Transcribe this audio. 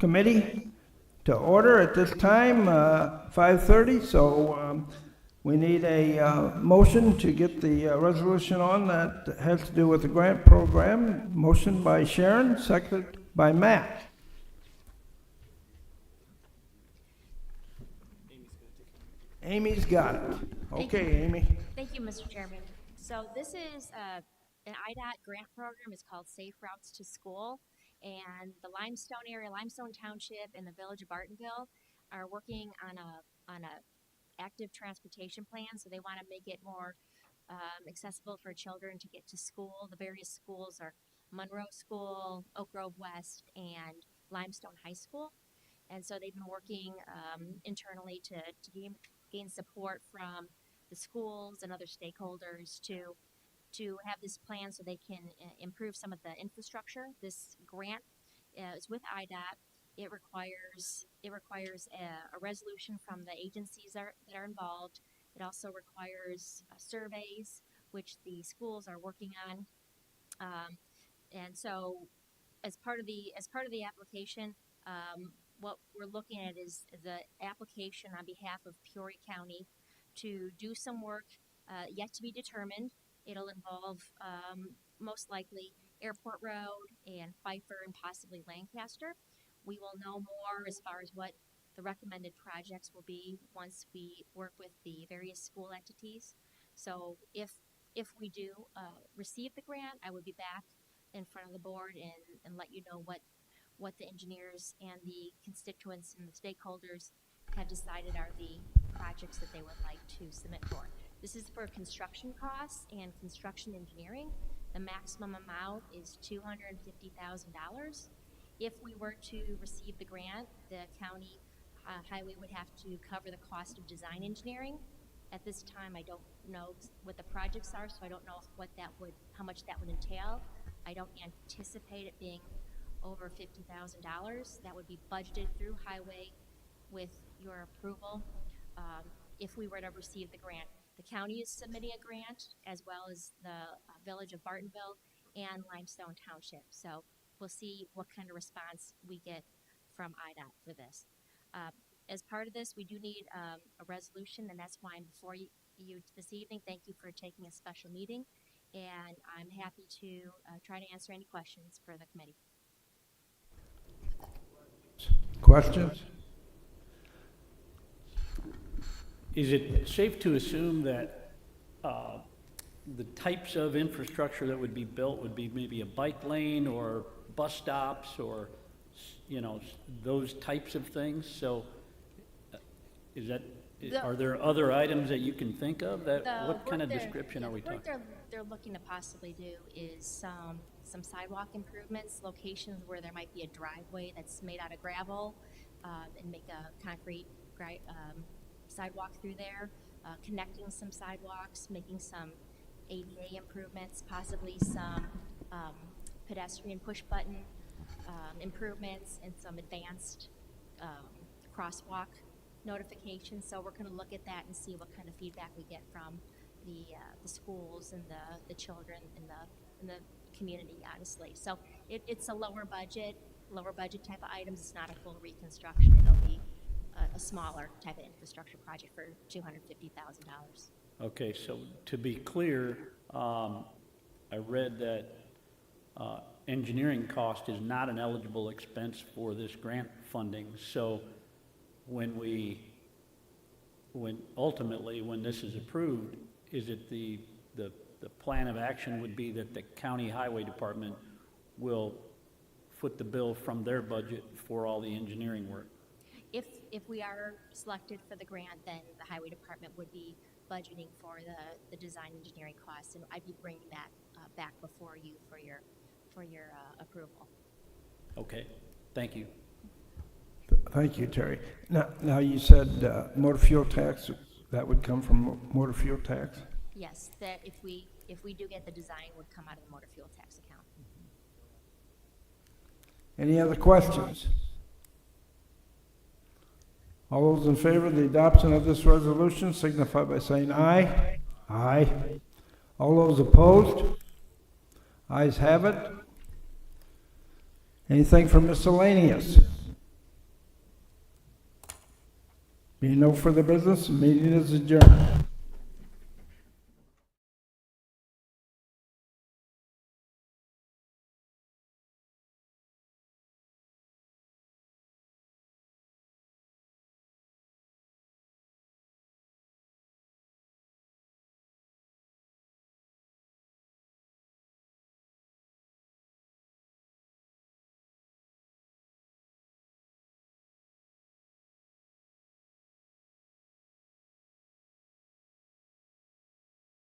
committee to order at this time, 5:30, so we need a motion to get the resolution on that has to do with the grant program. Motion by Sharon, seconded by Matt. Amy's got it. Okay, Amy. Thank you, Mr. Chairman. So this is an IDOT grant program. It's called Safe Routes to School. And the Limestone area, Limestone Township and the Village of Bartonville are working on a active transportation plan. So they want to make it more accessible for children to get to school. The various schools are Monroe School, Oak Grove West, and Limestone High School. And so they've been working internally to gain support from the schools and other stakeholders to have this plan so they can improve some of the infrastructure. This grant is with IDOT. It requires a resolution from the agencies that are involved. It also requires surveys, which the schools are working on. And so, as part of the application, what we're looking at is the application on behalf of Peoria County to do some work yet to be determined. It'll involve most likely Airport Road and Pfeiffer and possibly Lancaster. We will know more as far as what the recommended projects will be once we work with the various school entities. So if we do receive the grant, I would be back in front of the board and let you know what the engineers and the constituents and the stakeholders have decided are the projects that they would like to submit for. This is for construction costs and construction engineering. The maximum amount is $250,000. If we were to receive the grant, the county highway would have to cover the cost of design engineering. At this time, I don't know what the projects are, so I don't know how much that would entail. I don't anticipate it being over $50,000. That would be budgeted through highway with your approval if we were to receive the grant. The county is submitting a grant as well as the Village of Bartonville and Limestone Township. So we'll see what kind of response we get from IDOT for this. As part of this, we do need a resolution, and that's why I'm before you this evening. Thank you for taking a special meeting, and I'm happy to try to answer any questions for the committee. Questions? Is it safe to assume that the types of infrastructure that would be built would be maybe a bike lane or bus stops or, those types of things? So are there other items that you can think of? What kind of description are we talking? What they're looking to possibly do is some sidewalk improvements, locations where there might be a driveway that's made out of gravel, and make a concrete sidewalk through there, connecting some sidewalks, making some ADA improvements, possibly some pedestrian push button improvements, and some advanced crosswalk notifications. So we're going to look at that and see what kind of feedback we get from the schools and the children in the community, honestly. So it's a lower budget type of items. It's not a full reconstruction. It'll be a smaller type of infrastructure project for $250,000. Okay, so to be clear, I read that engineering cost is not an eligible expense for this grant funding. So when ultimately this is approved, is it the plan of action would be that the county highway department will foot the bill from their budget for all the engineering work? If we are selected for the grant, then the highway department would be budgeting for the design engineering costs, and I'd be bringing that back before you for your approval. Okay, thank you. Thank you, Terry. Now you said motor fuel tax, that would come from motor fuel tax? Yes, that if we do get the design, would come out of the motor fuel tax account. Any other questions? All those in favor of the adoption of this resolution signify by saying aye. Aye. All those opposed? Ayes have it. Anything for miscellaneous? Being no further business, meeting is adjourned.